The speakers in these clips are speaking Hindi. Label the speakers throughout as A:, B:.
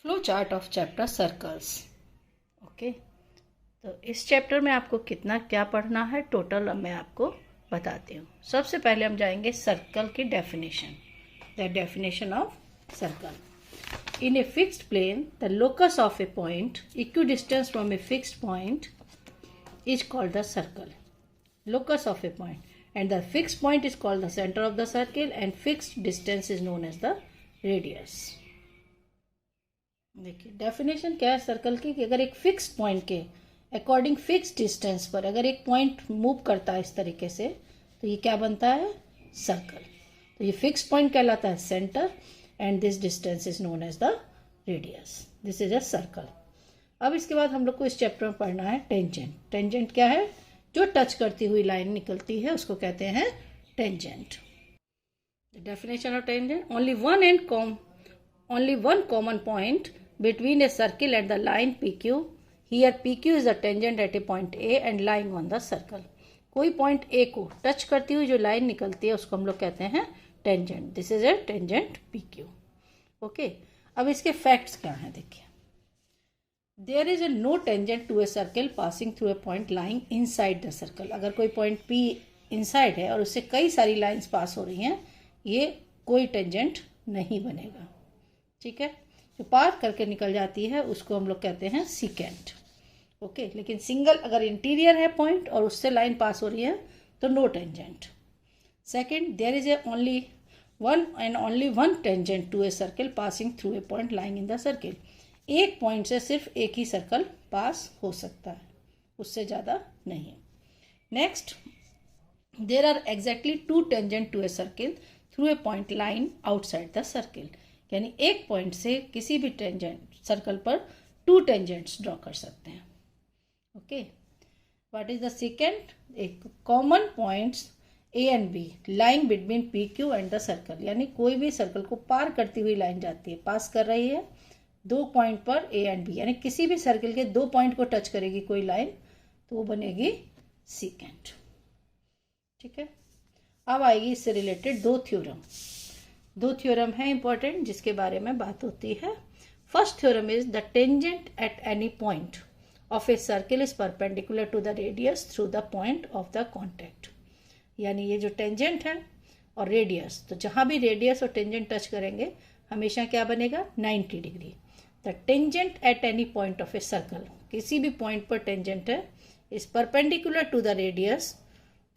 A: Flow chart of chapter circles. Okay, तो इस चैप्टर में आपको कितना क्या पढ़ना है टोटल मैं आपको बताती हूँ। सबसे पहले हम जाएंगे सर्कल की definition. The definition of circle. In a fixed plane the locus of a point equidistance from a fixed point is called the circle. Locus of a point, and the fixed point is called the center of the circle, and fixed distance is known as the radius. देखिए डेफिनेशन क्या है सर्कल की कि अगर एक फिक्स पॉइंट के अकॉर्डिंग फिक्स डिस्टेंस पर अगर एक पॉइंट मूव करता है इस तरीके से तो ये क्या बनता है, सर्कल। तो ये फिक्स पॉइंट कहलाता है centre, and this distance is known as the radius. This is a circle. अब इसके बाद हम लोग को इस चैप्टर में पढ़ना है टेंजेंट। टेंजेंट क्या है, जो टच करती हुई लाइन निकलती है उसको कहते हैं tangent. Definition of tangent, only one common point between a circle and the line PQ. Here PQ is the tangent at a point A and lying on the circle. कोई पॉइंट A को टच करती हुई जो लाइन निकलती है उसको हम लोग कहते हैं tangent. This is a tangent PQ। Okay, अब इसके फैक्ट्स क्या हैं देखिए। There is a no tangent to a circle passing through a point lying inside the circle. अगर कोई पॉइंट P इनसाइड है और उससे कई सारी लाइंस पास हो रही हैं, ये कोई टेंजेंट नहीं बनेगा। ठीक है, जो पार करके निकल जाती है उसको हम लोग कहते हैं सीकेंट। ओके, लेकिन सिंगल अगर इंटीरियर है पॉइंट और उससे लाइन पास हो रही है तो no tangent. Second, there is only one tangent to a circle passing through a point lying in the circle. एक पॉइंट से सिर्फ एक ही सर्कल पास हो सकता है, उससे ज़्यादा नहीं। Next, there are exactly two tangent to a circle through a point line outside the circle. यानी एक पॉइंट से किसी भी टेंजेंट सर्कल पर टू टेंजेंट्स ड्रॉ कर सकते हैं। Okay, what is the second, एक common points A and B lying between P Q and the circle. यानी कोई भी सर्कल को पार करती हुई लाइन जाती है, पास कर रही है दो पॉइंट पर ए एंड बी, यानी किसी भी सर्किल के दो पॉइंट को टच करेगी कोई लाइन तो वो बनेगी सीकेंट। ठीक है, अब आएगी इससे रिलेटेड दो थ्योरम है इंपॉर्टेंट जिसके बारे में बात होती है। First theorem is the tangent at any point of a circle is perpendicular to the radius through the point of the contact. यानी ये जो टेंजेंट है और रेडियस, तो जहां भी रेडियस और टेंजेंट टच करेंगे हमेशा क्या बनेगा, 90 degree. The tangent at any point of a circle, किसी भी पॉइंट पर टेंजेंट है, is perpendicular to the radius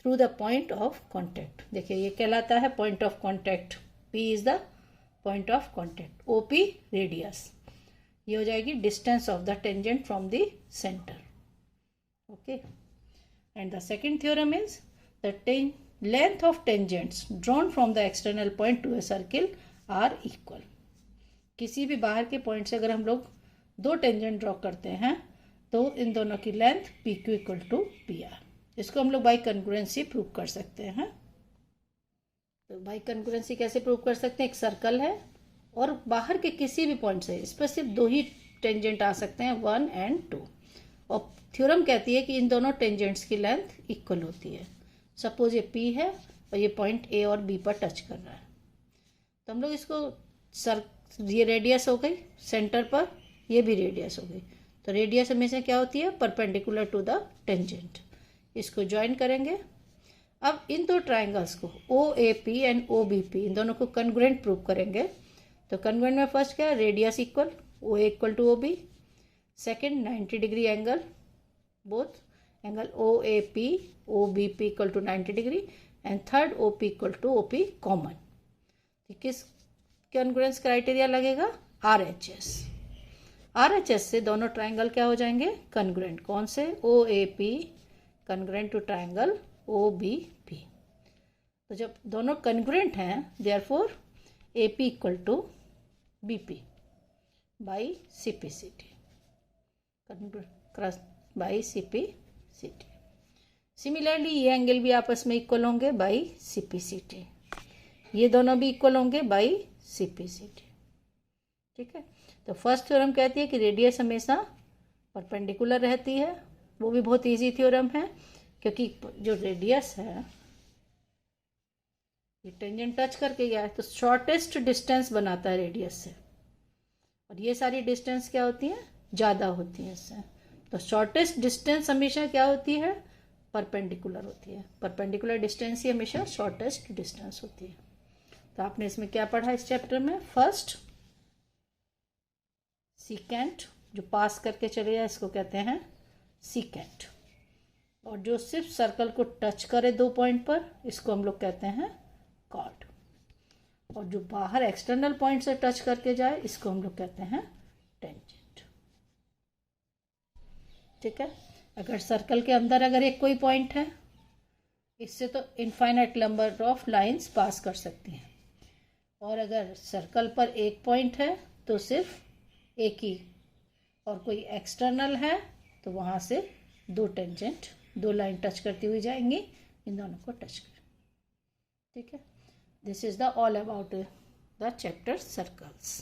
A: through the point of contact. देखिए ये कहलाता है point of contact. P is the point of contact, OP radius. ये हो जाएगी distance of the tangent from the centre. Okay, and the second theorem is the length of tangents drawn from the external point to a circle are equal. किसी भी बाहर के पॉइंट से अगर हम लोग दो टेंजेंट ड्रॉ करते हैं तो इन दोनों की length PQ equal to PR। इसको हम लोग बाई कंग्रुएंसी प्रूव कर सकते हैं। तो बाई कंग्रुएंसी कैसे प्रूव कर सकते हैं, एक सर्कल है और बाहर के किसी भी पॉइंट से इस पर सिर्फ दो ही टेंजेंट आ सकते हैं, 1 and 2, और थ्योरम कहती है कि इन दोनों टेंजेंट्स की लेंथ इक्वल होती है। सपोज ये P है और ये पॉइंट A और B पर टच कर रहा है, तो हम लोग इसको ये रेडियस हो गई सेंटर पर, ये भी रेडियस हो गई, तो रेडियस हमेशा क्या होती है, परपेंडिकुलर टू द टेंजेंट। इसको ज्वाइन करेंगे। अब इन दो ट्राइंगल्स को OAP एंड OBP इन दोनों को कन्ग्रुएंट प्रूव करेंगे। तो कन्ग्रुएंट में फर्स्ट क्या है, radius equal OA equal to OB, second 90 degree angle, both angle OAP OBP equal to 90 degree, and third OP equal to OP common. किस कॉन्ग्रुएंस क्राइटेरिया लगेगा, RHS से दोनों ट्राइंगल क्या हो जाएंगे, कॉन्ग्रुएंट। कौन से, OAP congruent to triangle OBP। तो जब दोनों कॉन्ग्रुएंट हैं therefore AP equal to BP by CPCT, by CPCT। Similarly ये एंगल भी आपस में इक्वल होंगे बाई CPCT, ये दोनों भी इक्वल होंगे बाई CPCT। ठीक है, तो फर्स्ट थ्योरम कहती है कि रेडियस हमेशा परपेंडिकुलर रहती है। वो भी बहुत इजी थ्योरम है क्योंकि जो रेडियस है ये टेंजेंट टच करके गया है तो शॉर्टेस्ट डिस्टेंस बनाता है रेडियस से, और ये सारी डिस्टेंस क्या होती हैं, ज़्यादा होती हैं इससे। तो शॉर्टेस्ट डिस्टेंस हमेशा क्या होती है, परपेंडिकुलर होती है। परपेंडिकुलर डिस्टेंस ही हमेशा शॉर्टेस्ट डिस्टेंस होती है। तो आपने इसमें क्या पढ़ा इस चैप्टर में, फर्स्ट सीकेंट, जो पास करके चले जाए इसको कहते हैं सीकेंट, और जो सिर्फ सर्कल को टच करे 2 पॉइंट पर इसको हम लोग कहते हैं कॉर्ड, और जो बाहर एक्सटर्नल पॉइंट से टच करके जाए इसको हम लोग कहते हैं टेंजेंट। ठीक है, अगर सर्कल के अंदर अगर एक कोई पॉइंट है, इससे तो infinite number of lines pass कर सकती हैं, और अगर सर्कल पर एक पॉइंट है तो सिर्फ एक ही, और कोई एक्सटर्नल है तो वहाँ से 2 टेंजेंट, 2 लाइन टच करती हुई जाएंगी, इन दोनों को टच कर। ठीक है, this is the all about the chapter circles.